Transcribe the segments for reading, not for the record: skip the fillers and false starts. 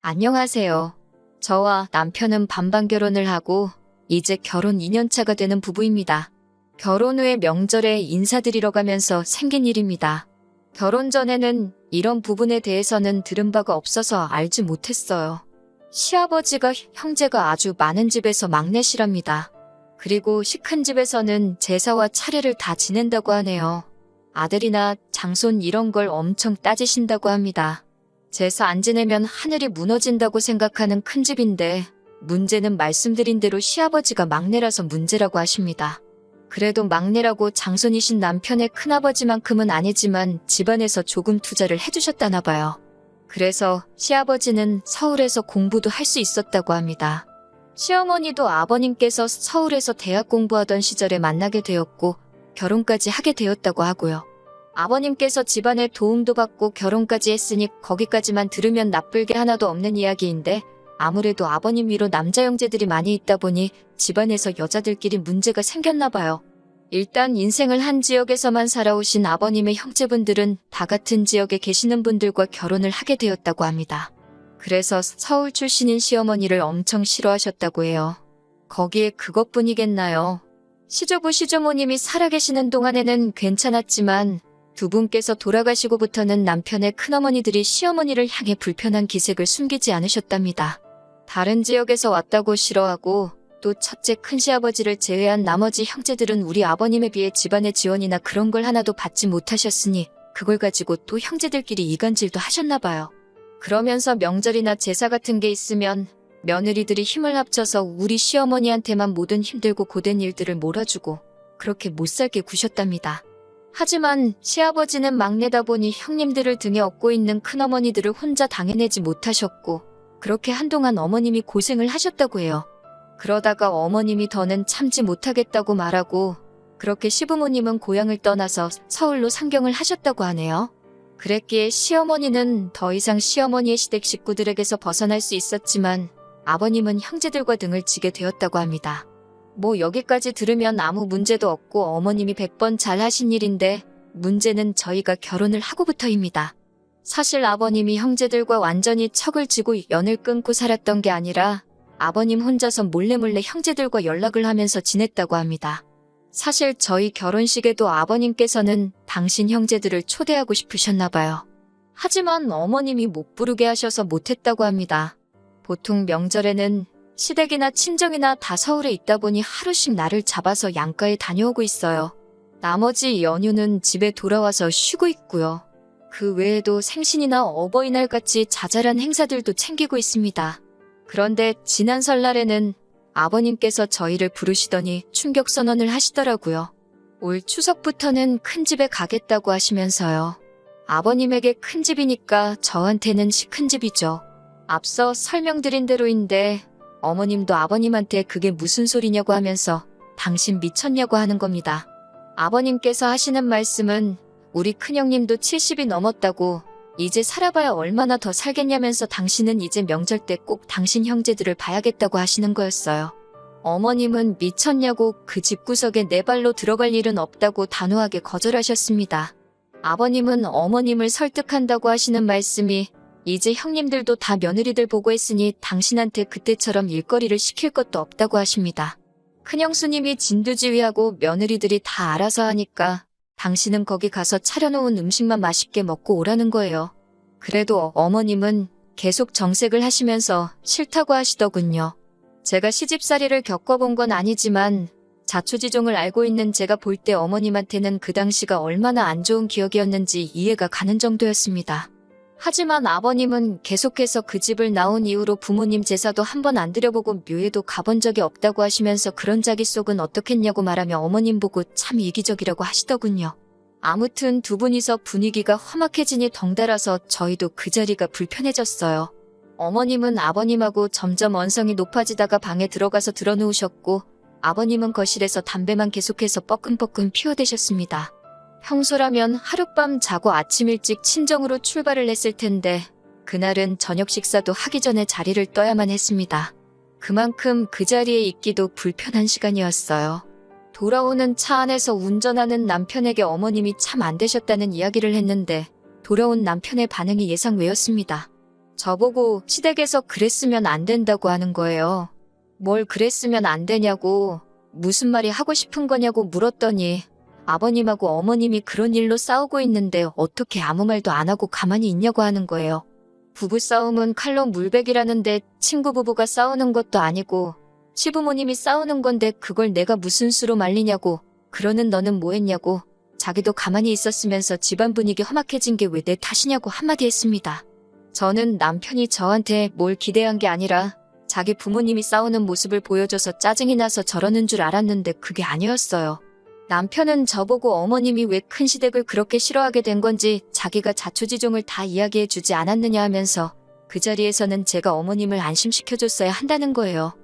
안녕하세요. 저와 남편은 반반 결혼을 하고 이제 결혼 2년차가 되는 부부입니다. 결혼 후에 명절에 인사드리러 가면서 생긴 일입니다. 결혼 전에는 이런 부분에 대해서는 들은 바가 없어서 알지 못했어요. 시아버지가 형제가 아주 많은 집에서 막내시랍니다. 그리고 시 큰 집에서는 제사와 차례를 다 지낸다고 하네요. 아들이나 장손 이런 걸 엄청 따지신다고 합니다. 제사 안 지내면 하늘이 무너진다고 생각하는 큰 집인데 문제는 말씀드린 대로 시아버지가 막내라서 문제라고 하십니다. 그래도 막내라고 장손이신 남편의 큰아버지만큼은 아니지만 집안에서 조금 투자를 해주셨다나 봐요. 그래서 시아버지는 서울에서 공부도 할 수 있었다고 합니다. 시어머니도 아버님께서 서울에서 대학 공부하던 시절에 만나게 되었고 결혼까지 하게 되었다고 하고요. 아버님께서 집안에 도움도 받고 결혼까지 했으니 거기까지만 들으면 나쁠 게 하나도 없는 이야기인데 아무래도 아버님 위로 남자 형제들이 많이 있다 보니 집안에서 여자들끼리 문제가 생겼나 봐요. 일단 인생을 한 지역에서만 살아오신 아버님의 형제분들은 다 같은 지역에 계시는 분들과 결혼을 하게 되었다고 합니다. 그래서 서울 출신인 시어머니를 엄청 싫어하셨다고 해요. 거기에 그것뿐이겠나요? 시조부 시조모님이 살아계시는 동안에는 괜찮았지만 두 분께서 돌아가시고부터는 남편의 큰어머니들이 시어머니를 향해 불편한 기색을 숨기지 않으셨답니다. 다른 지역에서 왔다고 싫어하고 또 첫째 큰시아버지를 제외한 나머지 형제들은 우리 아버님에 비해 집안의 지원이나 그런 걸 하나도 받지 못하셨으니 그걸 가지고 또 형제들끼리 이간질도 하셨나 봐요. 그러면서 명절이나 제사 같은 게 있으면 며느리들이 힘을 합쳐서 우리 시어머니한테만 모든 힘들고 고된 일들을 몰아주고 그렇게 못살게 구셨답니다. 하지만 시아버지는 막내다 보니 형님들을 등에 업고 있는 큰어머니들을 혼자 당해내지 못하셨고 그렇게 한동안 어머님이 고생을 하셨다고 해요. 그러다가 어머님이 더는 참지 못하겠다고 말하고 그렇게 시부모님은 고향을 떠나서 서울로 상경을 하셨다고 하네요. 그랬기에 시어머니는 더 이상 시어머니의 시댁 식구들에게서 벗어날 수 있었지만 아버님은 형제들과 등을 지게 되었다고 합니다. 뭐 여기까지 들으면 아무 문제도 없고 어머님이 100번 잘하신 일인데 문제는 저희가 결혼을 하고부터입니다. 사실 아버님이 형제들과 완전히 척을 지고 연을 끊고 살았던 게 아니라 아버님 혼자서 몰래몰래 형제들과 연락을 하면서 지냈다고 합니다. 사실 저희 결혼식에도 아버님께서는 당신 형제들을 초대하고 싶으셨나 봐요. 하지만 어머님이 못 부르게 하셔서 못했다고 합니다. 보통 명절에는 시댁이나 친정이나 다 서울에 있다 보니 하루씩 날을 잡아서 양가에 다녀오고 있어요. 나머지 연휴는 집에 돌아와서 쉬고 있고요. 그 외에도 생신이나 어버이날 같이 자잘한 행사들도 챙기고 있습니다. 그런데 지난 설날에는 아버님께서 저희를 부르시더니 충격 선언을 하시더라고요. 올 추석부터는 큰 집에 가겠다고 하시면서요. 아버님에게 큰 집이니까 저한테는 큰 집이죠. 앞서 설명드린 대로인데 어머님도 아버님한테 그게 무슨 소리냐고 하면서 당신 미쳤냐고 하는 겁니다. 아버님께서 하시는 말씀은 우리 큰형님도 70이 넘었다고 이제 살아봐야 얼마나 더 살겠냐면서 당신은 이제 명절 때 꼭 당신 형제들을 봐야겠다고 하시는 거였어요. 어머님은 미쳤냐고 그 집구석에 네 발로 들어갈 일은 없다고 단호하게 거절하셨습니다. 아버님은 어머님을 설득한다고 하시는 말씀이 이제 형님들도 다 며느리들 보고 했으니 당신한테 그때처럼 일거리를 시킬 것도 없다고 하십니다. 큰형수님이 진두지휘하고 며느리들이 다 알아서 하니까 당신은 거기 가서 차려놓은 음식만 맛있게 먹고 오라는 거예요. 그래도 어머님은 계속 정색을 하시면서 싫다고 하시더군요. 제가 시집살이를 겪어본 건 아니지만 자초지종을 알고 있는 제가 볼 때 어머님한테는 그 당시가 얼마나 안 좋은 기억이었는지 이해가 가는 정도였습니다. 하지만 아버님은 계속해서 그 집을 나온 이후로 부모님 제사도 한 번 안 드려보고 묘에도 가본 적이 없다고 하시면서 그런 자기 속은 어떻겠냐고 말하며 어머님 보고 참 이기적이라고 하시더군요. 아무튼 두 분이서 분위기가 험악해지니 덩달아서 저희도 그 자리가 불편해졌어요. 어머님은 아버님하고 점점 언성이 높아지다가 방에 들어가서 드러누우셨고 아버님은 거실에서 담배만 계속해서 뻐끔뻐끔 피워대셨습니다. 평소라면 하룻밤 자고 아침 일찍 친정으로 출발을 했을 텐데 그날은 저녁 식사도 하기 전에 자리를 떠야만 했습니다. 그만큼 그 자리에 있기도 불편한 시간이었어요. 돌아오는 차 안에서 운전하는 남편에게 어머님이 참 안 되셨다는 이야기를 했는데 돌아온 남편의 반응이 예상 외였습니다. 저보고 시댁에서 그랬으면 안 된다고 하는 거예요. 뭘 그랬으면 안 되냐고, 무슨 말이 하고 싶은 거냐고 물었더니 아버님하고 어머님이 그런 일로 싸우고 있는데 어떻게 아무 말도 안 하고 가만히 있냐고 하는 거예요. 부부싸움은 칼로 물베기라는데 친구 부부가 싸우는 것도 아니고 시부모님이 싸우는 건데 그걸 내가 무슨 수로 말리냐고, 그러는 너는 뭐 했냐고, 자기도 가만히 있었으면서 집안 분위기 험악해진 게 왜 내 탓이냐고 한마디 했습니다. 저는 남편이 저한테 뭘 기대한 게 아니라 자기 부모님이 싸우는 모습을 보여줘서 짜증이 나서 저러는 줄 알았는데 그게 아니었어요. 남편은 저보고 어머님이 왜 큰 시댁을 그렇게 싫어하게 된 건지 자기가 자초지종을 다 이야기해 주지 않았느냐 하면서 그 자리에서는 제가 어머님을 안심시켜줬어야 한다는 거예요.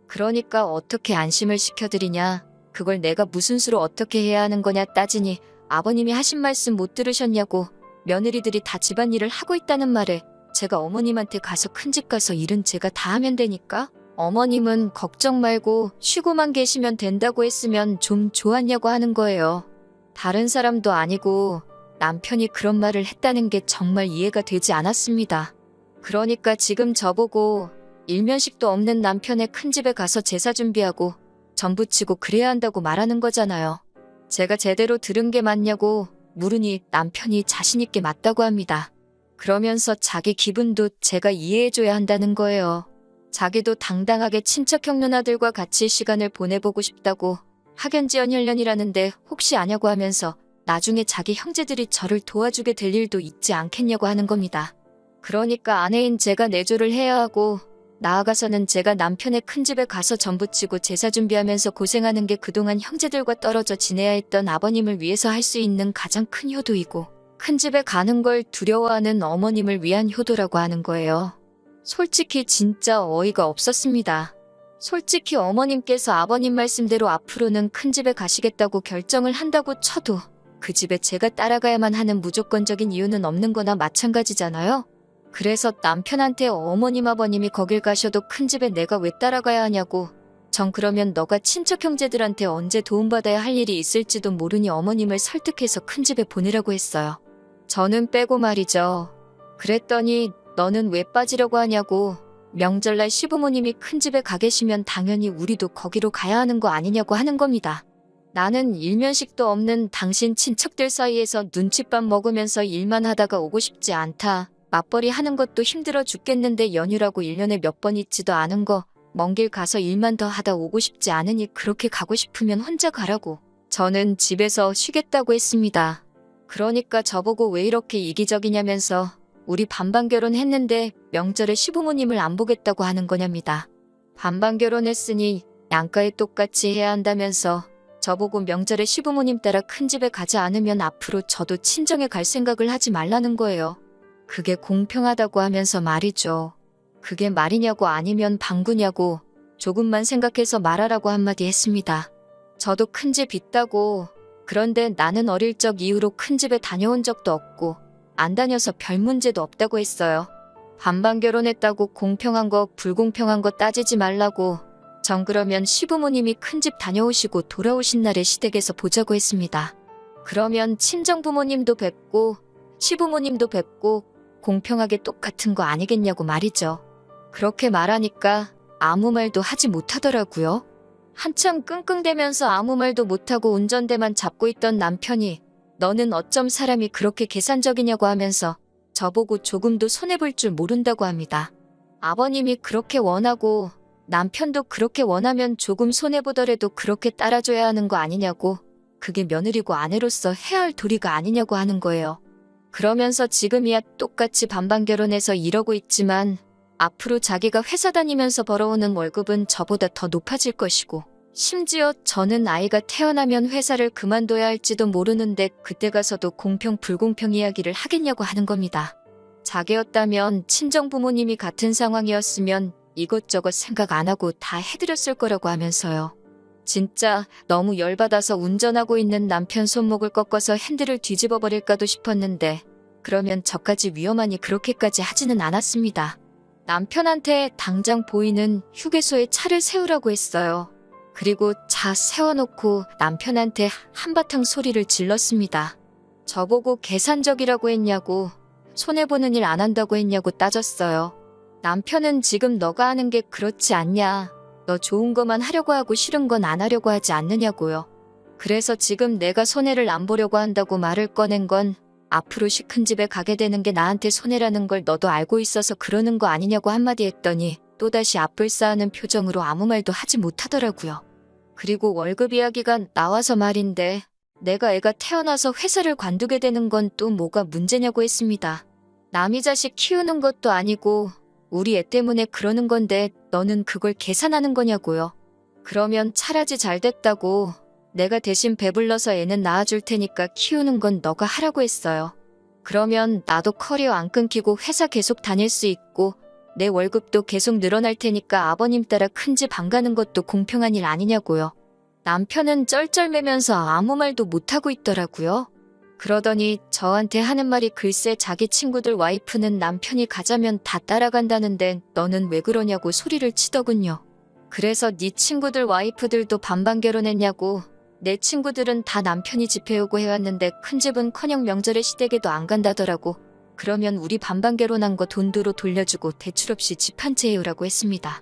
그러니까 어떻게 안심을 시켜드리냐, 그걸 내가 무슨 수로 어떻게 해야 하는 거냐 따지니 아버님이 하신 말씀 못 들으셨냐고, 며느리들이 다 집안일을 하고 있다는 말에 제가 어머님한테 가서 큰집 가서 일은 제가 다 하면 되니까 어머님은 걱정 말고 쉬고만 계시면 된다고 했으면 좀 좋았냐고 하는 거예요. 다른 사람도 아니고 남편이 그런 말을 했다는 게 정말 이해가 되지 않았습니다. 그러니까 지금 저보고 일면식도 없는 남편의 큰집에 가서 제사 준비하고 전부 치고 그래야 한다고 말하는 거잖아요. 제가 제대로 들은 게 맞냐고 물으니 남편이 자신있게 맞다고 합니다. 그러면서 자기 기분도 제가 이해해줘야 한다는 거예요. 자기도 당당하게 친척형 누나들과 같이 시간을 보내보고 싶다고, 학연지연 혈연이라는데 혹시 아냐고 하면서 나중에 자기 형제들이 저를 도와주게 될 일도 있지 않겠냐고 하는 겁니다. 그러니까 아내인 제가 내조를 해야 하고, 나아가서는 제가 남편의 큰집에 가서 전부치고 제사 준비하면서 고생하는 게 그동안 형제들과 떨어져 지내야 했던 아버님을 위해서 할 수 있는 가장 큰 효도이고, 큰집에 가는 걸 두려워하는 어머님을 위한 효도라고 하는 거예요. 솔직히 진짜 어이가 없었습니다. 솔직히 어머님께서 아버님 말씀대로 앞으로는 큰집에 가시겠다고 결정을 한다고 쳐도 그 집에 제가 따라가야만 하는 무조건적인 이유는 없는 거나 마찬가지잖아요. 그래서 남편한테 어머님 아버님이 거길 가셔도 큰집에 내가 왜 따라가야 하냐고, 전 그러면 너가 친척 형제들한테 언제 도움받아야 할 일이 있을지도 모르니 어머님을 설득해서 큰집에 보내라고 했어요. 저는 빼고 말이죠. 그랬더니 너는 왜 빠지려고 하냐고, 명절날 시부모님이 큰집에 가 계시면 당연히 우리도 거기로 가야 하는 거 아니냐고 하는 겁니다. 나는 일면식도 없는 당신 친척들 사이에서 눈칫밥 먹으면서 일만 하다가 오고 싶지 않다. 맞벌이 하는 것도 힘들어 죽겠는데 연휴라고 1년에 몇 번 있지도 않은 거, 먼 길 가서 일만 더 하다 오고 싶지 않으니 그렇게 가고 싶으면 혼자 가라고. 저는 집에서 쉬겠다고 했습니다. 그러니까 저보고 왜 이렇게 이기적이냐면서 우리 반반 결혼했는데 명절에 시부모님을 안 보겠다고 하는 거냐입니다. 반반 결혼했으니 양가에 똑같이 해야 한다면서 저보고 명절에 시부모님 따라 큰집에 가지 않으면 앞으로 저도 친정에 갈 생각을 하지 말라는 거예요. 그게 공평하다고 하면서 말이죠. 그게 말이냐고 아니면 방구냐고, 조금만 생각해서 말하라고 한마디 했습니다. 저도 큰집 있다고, 그런데 나는 어릴 적 이후로 큰집에 다녀온 적도 없고 안 다녀서 별 문제도 없다고 했어요. 반반 결혼했다고 공평한 거 불공평한 거 따지지 말라고, 전 그러면 시부모님이 큰집 다녀오시고 돌아오신 날에 시댁에서 보자고 했습니다. 그러면 친정부모님도 뵙고 시부모님도 뵙고 공평하게 똑같은 거 아니겠냐고 말이죠. 그렇게 말하니까 아무 말도 하지 못하더라고요. 한참 끙끙대면서 아무 말도 못하고 운전대만 잡고 있던 남편이 너는 어쩜 사람이 그렇게 계산적이냐고 하면서 저보고 조금도 손해볼 줄 모른다고 합니다. 아버님이 그렇게 원하고 남편도 그렇게 원하면 조금 손해보더라도 그렇게 따라줘야 하는 거 아니냐고, 그게 며느리고 아내로서 해야 할 도리가 아니냐고 하는 거예요. 그러면서 지금이야 똑같이 반반 결혼해서 이러고 있지만 앞으로 자기가 회사 다니면서 벌어오는 월급은 저보다 더 높아질 것이고, 심지어 저는 아이가 태어나면 회사를 그만둬야 할지도 모르는데 그때 가서도 공평 불공평 이야기를 하겠냐고 하는 겁니다. 자기였다면 친정 부모님이 같은 상황이었으면 이것저것 생각 안 하고 다 해드렸을 거라고 하면서요. 진짜 너무 열받아서 운전하고 있는 남편 손목을 꺾어서 핸들을 뒤집어 버릴까도 싶었는데 그러면 저까지 위험하니 그렇게까지 하지는 않았습니다. 남편한테 당장 보이는 휴게소에 차를 세우라고 했어요. 그리고 차 세워놓고 남편한테 한바탕 소리를 질렀습니다. 저보고 계산적이라고 했냐고, 손해보는 일 안 한다고 했냐고 따졌어요. 남편은 지금 너가 하는 게 그렇지 않냐. 너 좋은 것만 하려고 하고 싫은 건 안 하려고 하지 않느냐고요. 그래서 지금 내가 손해를 안 보려고 한다고 말을 꺼낸 건 앞으로 시큰 집에 가게 되는 게 나한테 손해라는 걸 너도 알고 있어서 그러는 거 아니냐고 한마디 했더니 또다시 앞을 쌓는 표정으로 아무 말도 하지 못하더라고요. 그리고 월급 이야기가 나와서 말인데 내가 애가 태어나서 회사를 관두게 되는 건 또 뭐가 문제냐고 했습니다. 남이 자식 키우는 것도 아니고 우리 애 때문에 그러는 건데 너는 그걸 계산하는 거냐고요. 그러면 차라리 잘 됐다고 내가 대신 배불러서 애는 낳아줄 테니까 키우는 건 너가 하라고 했어요. 그러면 나도 커리어 안 끊기고 회사 계속 다닐 수 있고 내 월급도 계속 늘어날 테니까 아버님 따라 큰 집 안 가는 것도 공평한 일 아니냐고요. 남편은 쩔쩔매면서 아무 말도 못하고 있더라고요. 그러더니 저한테 하는 말이 글쎄 자기 친구들 와이프는 남편이 가자면 다 따라간다는데 너는 왜 그러냐고 소리를 치더군요. 그래서 네 친구들 와이프들도 반반 결혼했냐고. 내 친구들은 다 남편이 집 해오고 해왔는데 큰 집은커녕 명절에 시댁에도 안 간다더라고. 그러면 우리 반반 결혼한 거 돈으로 돌려주고 대출 없이 집 한 채 해오라고 했습니다.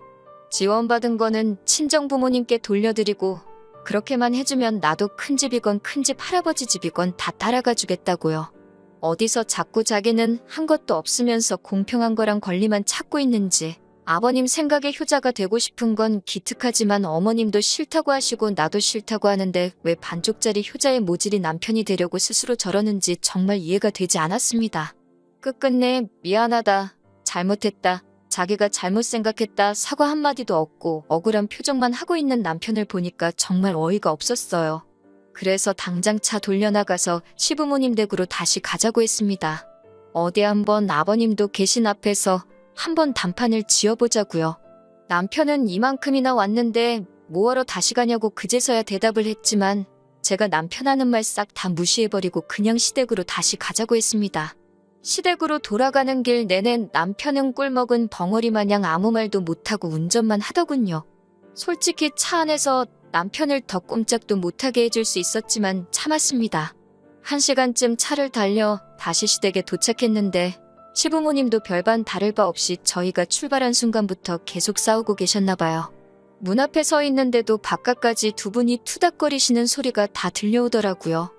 지원받은 거는 친정부모님께 돌려드리고 그렇게만 해주면 나도 큰 집이건 큰 집 할아버지 집이건 다 따라가 주겠다고요. 어디서 자꾸 자기는 한 것도 없으면서 공평한 거랑 권리만 찾고 있는지. 아버님 생각에 효자가 되고 싶은 건 기특하지만 어머님도 싫다고 하시고 나도 싫다고 하는데 왜 반쪽짜리 효자의 모질이 남편이 되려고 스스로 저러는지 정말 이해가 되지 않았습니다. 끝끝내 미안하다, 잘못했다, 자기가 잘못 생각했다 사과 한마디도 없고 억울한 표정만 하고 있는 남편을 보니까 정말 어이가 없었어요. 그래서 당장 차 돌려나가서 시부모님 댁으로 다시 가자고 했습니다. 어디 한번 아버님도 계신 앞에서 한번 단판을 지어보자고요. 남편은 이만큼이나 왔는데 뭐하러 다시 가냐고 그제서야 대답을 했지만 제가 남편 하는 말 싹 다 무시해버리고 그냥 시댁으로 다시 가자고 했습니다. 시댁으로 돌아가는 길 내내 남편은 꿀먹은 벙어리 마냥 아무 말도 못하고 운전만 하더군요. 솔직히 차 안에서 남편을 더 꼼짝도 못하게 해줄 수 있었지만 참았습니다. 1시간쯤 차를 달려 다시 시댁에 도착했는데 시부모님도 별반 다를 바 없이 저희가 출발한 순간부터 계속 싸우고 계셨나 봐요. 문 앞에 서 있는데도 바깥까지 두 분이 투닥거리시는 소리가 다 들려오더라고요.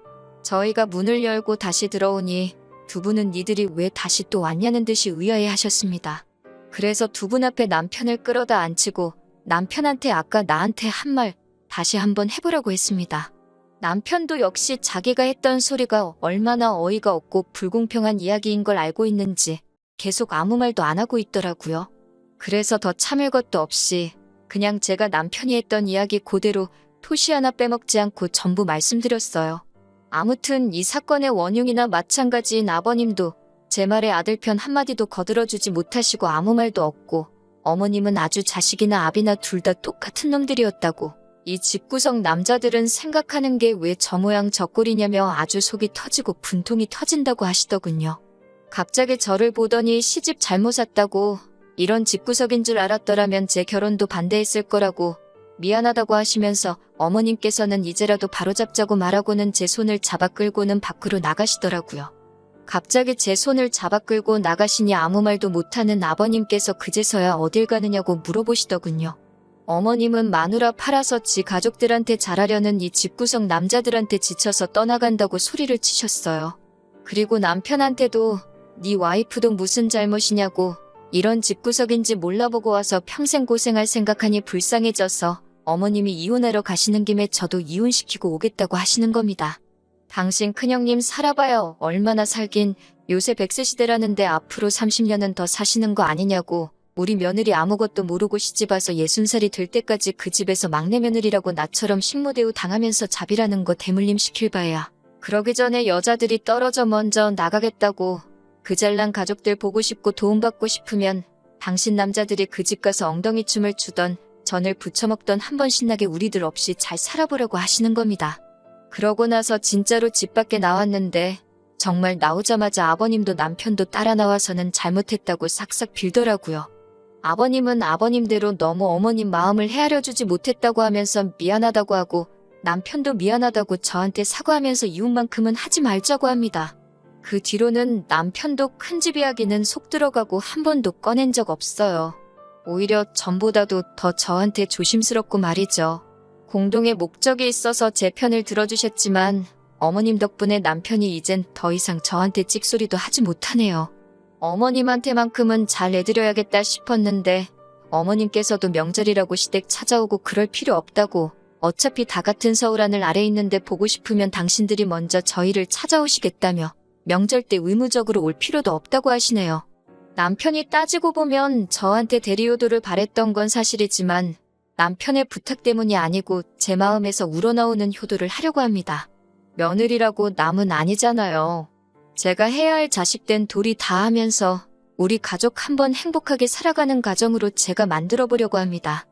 저희가 문을 열고 다시 들어오니 두 분은 니들이 왜 다시 또 왔냐는 듯이 의아해 하셨습니다. 그래서 두 분 앞에 남편을 끌어다 앉히고 남편한테 아까 나한테 한 말 다시 한번 해보라고 했습니다. 남편도 역시 자기가 했던 소리가 얼마나 어이가 없고 불공평한 이야기인 걸 알고 있는지 계속 아무 말도 안 하고 있더라고요. 그래서 더 참을 것도 없이 그냥 제가 남편이 했던 이야기 그대로 토시 하나 빼먹지 않고 전부 말씀드렸어요. 아무튼 이 사건의 원흉이나 마찬가지인 아버님도 제 말에 아들 편 한마디도 거들어주지 못하시고 아무 말도 없고 어머님은 아주 자식이나 아비나 둘 다 똑같은 놈들이었다고. 이 집구석 남자들은 생각하는 게 왜 저 모양 저 꼴이냐며 아주 속이 터지고 분통이 터진다고 하시더군요. 갑자기 저를 보더니 시집 잘못 샀다고 이런 집구석인 줄 알았더라면 제 결혼도 반대했을 거라고 미안하다고 하시면서 어머님께서는 이제라도 바로잡자고 말하고는 제 손을 잡아 끌고는 밖으로 나가시더라고요. 갑자기 제 손을 잡아 끌고 나가시니 아무 말도 못하는 아버님께서 그제서야 어딜 가느냐고 물어보시더군요. 어머님은 마누라 팔아서 지 가족들한테 잘하려는 이 집구석 남자들한테 지쳐서 떠나간다고 소리를 치셨어요. 그리고 남편한테도 네 와이프도 무슨 잘못이냐고 이런 집구석인지 몰라보고 와서 평생 고생할 생각하니 불쌍해져서 어머님이 이혼하러 가시는 김에 저도 이혼시키고 오겠다고 하시는 겁니다. 당신 큰형님 살아봐요. 얼마나 살긴. 요새 100세 시대라는데 앞으로 30년은 더 사시는 거 아니냐고. 우리 며느리 아무것도 모르고 시집와서 60살이 될 때까지 그 집에서 막내 며느리라고 나처럼 식모대우 당하면서 잡이라는 거 대물림 시킬 바에야. 그러기 전에 여자들이 떨어져 먼저 나가겠다고. 그 잘난 가족들 보고 싶고 도움받고 싶으면 당신 남자들이 그 집 가서 엉덩이 춤을 추던 전을 부쳐먹던 한번 신나게 우리들 없이 잘 살아보려고 하시는 겁니다. 그러고 나서 진짜로 집 밖에 나왔는데 정말 나오자마자 아버님도 남편도 따라 나와서는 잘못했다고 싹싹 빌더라고요. 아버님은 아버님대로 너무 어머님 마음을 헤아려주지 못했다고 하면서 미안하다고 하고 남편도 미안하다고 저한테 사과하면서 이혼만큼은 하지 말자고 합니다. 그 뒤로는 남편도 큰 집 이야기는 속 들어가고 한 번도 꺼낸 적 없어요. 오히려 전보다도 더 저한테 조심스럽고 말이죠. 공동의 목적이 있어서 제 편을 들어주셨지만 어머님 덕분에 남편이 이젠 더 이상 저한테 찍소리도 하지 못하네요. 어머님한테만큼은 잘 해드려야겠다 싶었는데 어머님께서도 명절이라고 시댁 찾아오고 그럴 필요 없다고, 어차피 다 같은 서울 하늘 아래 있는데 보고 싶으면 당신들이 먼저 저희를 찾아오시겠다며 명절 때 의무적으로 올 필요도 없다고 하시네요. 남편이 따지고 보면 저한테 대리효도를 바랬던 건 사실이지만 남편의 부탁 때문이 아니고 제 마음에서 우러나오는 효도를 하려고 합니다. 며느리라고 남은 아니잖아요. 제가 해야 할 자식된 도리 다 하면서 우리 가족 한번 행복하게 살아가는 가정으로 제가 만들어 보려고 합니다.